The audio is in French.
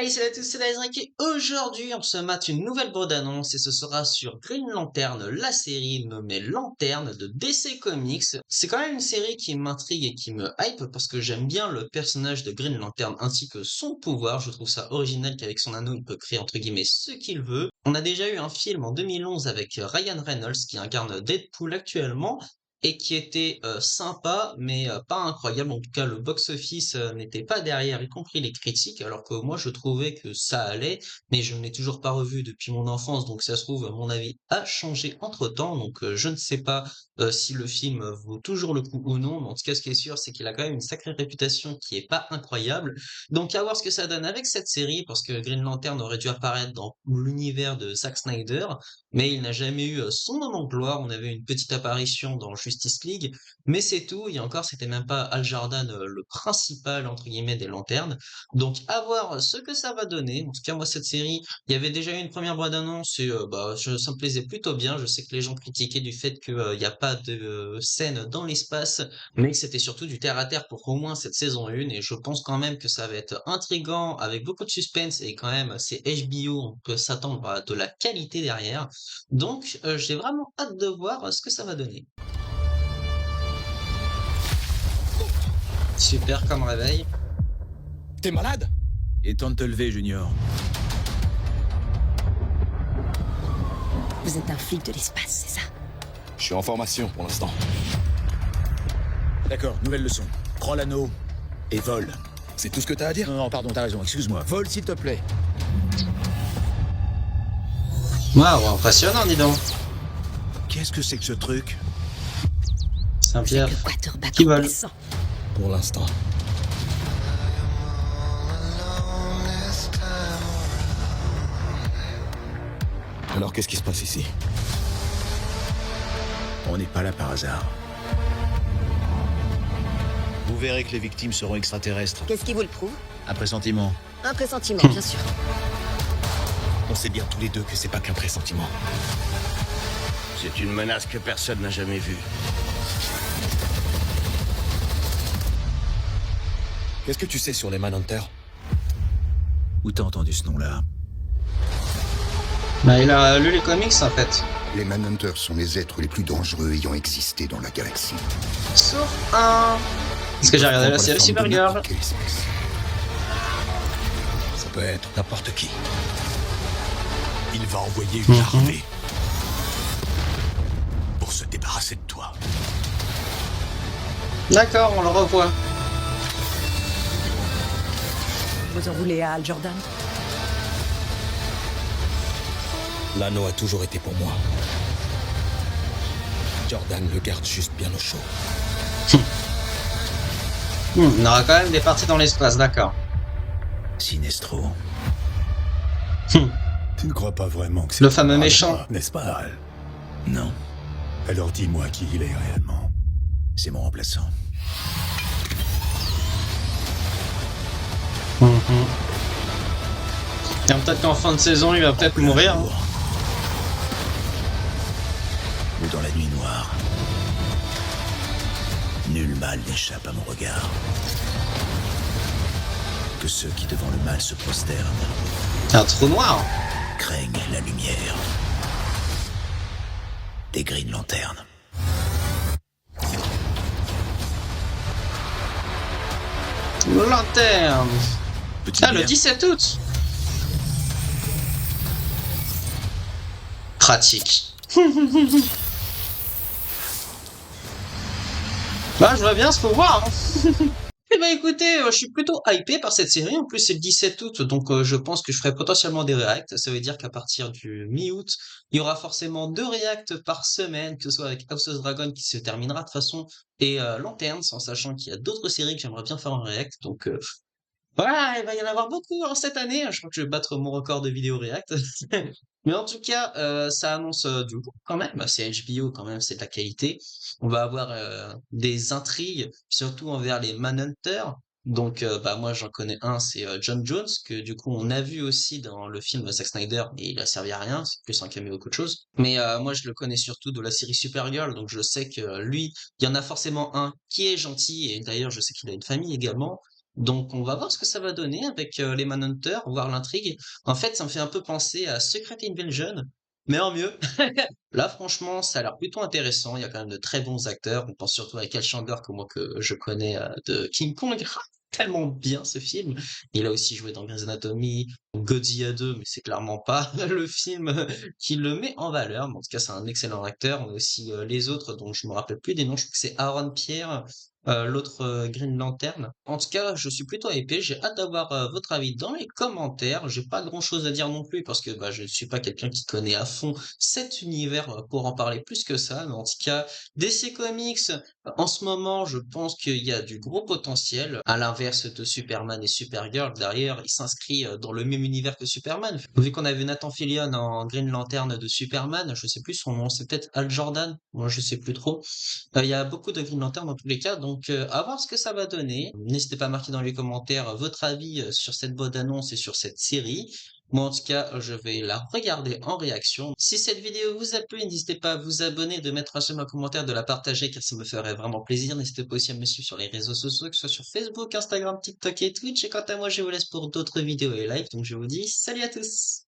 Allez, salut à tous, c'est Ezrak et aujourd'hui on se mate une nouvelle bande-annonce et ce sera sur Green Lantern, la série nommée Lanterne de DC Comics. C'est quand même une série qui m'intrigue et qui me hype parce que j'aime bien le personnage de Green Lantern ainsi que son pouvoir. Je trouve ça original qu'avec son anneau il peut créer entre guillemets ce qu'il veut. On a déjà eu un film en 2011 avec Ryan Reynolds qui incarne Deadpool actuellement et qui était sympa, mais pas incroyable. En tout cas, le box-office n'était pas derrière, y compris les critiques, alors que moi, je trouvais que ça allait, mais je ne l'ai toujours pas revu depuis mon enfance, donc ça se trouve, mon avis a changé entre-temps, donc je ne sais pas si le film vaut toujours le coup ou non, mais en tout cas, ce qui est sûr, c'est qu'il a quand même une sacrée réputation qui est pas incroyable. Donc, à voir ce que ça donne avec cette série, parce que Green Lantern aurait dû apparaître dans l'univers de Zack Snyder, mais il n'a jamais eu son moment de gloire. On avait une petite apparition dans Justice League, mais c'est tout. Et encore, c'était même pas Hal Jordan le principal entre guillemets des lanternes. Donc à voir ce que ça va donner. En tout cas, moi cette série, il y avait déjà eu une première bande-annonce et ça me plaisait plutôt bien. Je sais que les gens critiquaient du fait qu'il n'y a pas de scène dans l'espace, mais que c'était surtout du terre à terre pour au moins cette saison 1. Et je pense quand même que ça va être intriguant avec beaucoup de suspense et quand même c'est HBO, on peut s'attendre à de la qualité derrière. Donc, j'ai vraiment hâte de voir ce que ça va donner. Super comme réveil. T'es malade? Il est temps de te lever, Junior. Vous êtes un flic de l'espace, c'est ça? Je suis en formation pour l'instant. D'accord, nouvelle leçon. Prends l'anneau et vole. C'est tout ce que t'as à dire? Non, pardon, t'as raison, excuse-moi. Vole, s'il te plaît. Waouh, impressionnant, dis donc. Qu'est-ce que c'est que ce truc? Saint-Pierre. Le quarterback Qui vole. remplaçant. Pour l'instant. Alors qu'est-ce qui se passe ici? On n'est pas là par hasard. Vous verrez que les victimes seront extraterrestres. Qu'est-ce qui vous le prouve? Un pressentiment. Un pressentiment, bien sûr. On sait bien tous les deux que c'est pas qu'un pressentiment. C'est une menace que personne n'a jamais vue. Qu'est-ce que tu sais sur les Manhunters? Où t'as entendu ce nom-là? Bah, il a lu les comics en fait. Les Manhunters sont les êtres les plus dangereux ayant existé dans la galaxie. Sauf un. Parce que j'ai regardé la série Supergirl. Quelle espèce? Ça peut être n'importe qui. Il va envoyer une armée pour se débarrasser de toi. D'accord, on le revoit. Vous en voulez à Hal Jordan? L'anneau a toujours été pour moi. Jordan le garde juste bien au chaud. On aura quand même des parties dans l'espace, d'accord. Sinestro. Tu ne crois pas vraiment que c'est Le fameux méchant. n'est-ce pas, Hal? Non, Alors dis-moi qui il est réellement. c'est mon remplaçant. Et peut-être qu'en fin de saison, il va peut-être mourir. Hein. Ou dans la nuit noire. Nul mal n'échappe à mon regard. Que ceux qui devant le mal se prosternent Un trou noir. craignent la lumière. Des Green Lantern. Lanterne. Petit Ah, le 17 août. Pratique. Bah, je vois bien ce pouvoir. Hein. Eh ben écoutez, je suis plutôt hypé par cette série. En plus, c'est le 17 août, donc je pense que je ferai potentiellement des reacts. Ça veut dire qu'à partir du mi-août, il y aura forcément 2 reacts par semaine, que ce soit avec House of Dragon qui se terminera de toute façon, et Lanterns, en sachant qu'il y a d'autres séries que j'aimerais bien faire en react. Donc voilà, il va y en avoir beaucoup hein, cette année. Je crois que je vais battre mon record de vidéo react. Mais en tout cas, ça annonce du coup quand même. C'est HBO quand même, c'est de la qualité. On va avoir des intrigues, surtout envers les Manhunters. Donc, moi j'en connais un, c'est John Jones, que du coup on a vu aussi dans le film de Zack Snyder, mais il a servi à rien, c'est plus un caméo qu'autre chose. Mais moi je le connais surtout de la série Supergirl, donc je sais que lui, il y en a forcément un qui est gentil, et d'ailleurs je sais qu'il a une famille également. Donc on va voir ce que ça va donner avec les Manhunters, voir l'intrigue. En fait, ça me fait un peu penser à Secret Invasion, mais en mieux. Là, franchement, ça a l'air plutôt intéressant. Il y a quand même de très bons acteurs. On pense surtout à Kyle Chandler, que moi que je connais de King Kong. Tellement bien ce film. Il a aussi joué dans Grey's Anatomy, Godzilla 2, mais c'est clairement pas le film qui le met en valeur. Mais en tout cas, c'est un excellent acteur. On a aussi les autres dont je me rappelle plus des noms. Je crois que c'est Aaron Pierre, l'autre Green Lantern. En tout cas, je suis plutôt hypé. J'ai hâte d'avoir votre avis dans les commentaires. J'ai pas grand-chose à dire non plus parce que bah, je ne suis pas quelqu'un qui connaît à fond cet univers pour en parler plus que ça. Mais en tout cas, DC Comics, en ce moment, je pense qu'il y a du gros potentiel. À l'inverse de Superman et Supergirl, derrière, il s'inscrit dans le même univers que Superman. Vu qu'on avait Nathan Fillion en Green Lantern de Superman, je sais plus son nom, c'est peut-être Al Jordan. Moi, je sais plus trop. Il y a beaucoup de Green Lantern dans tous les cas, donc à voir ce que ça va donner. N'hésitez pas à marquer dans les commentaires votre avis sur cette bande-annonce et sur cette série. Moi, en tout cas, je vais la regarder en réaction. Si cette vidéo vous a plu, n'hésitez pas à vous abonner, de mettre un j'aime, un commentaire, de la partager, car ça me ferait vraiment plaisir. N'hésitez pas aussi à me suivre sur les réseaux sociaux, que ce soit sur Facebook, Instagram, TikTok et Twitch. Et quant à moi, je vous laisse pour d'autres vidéos et lives. Donc je vous dis salut à tous!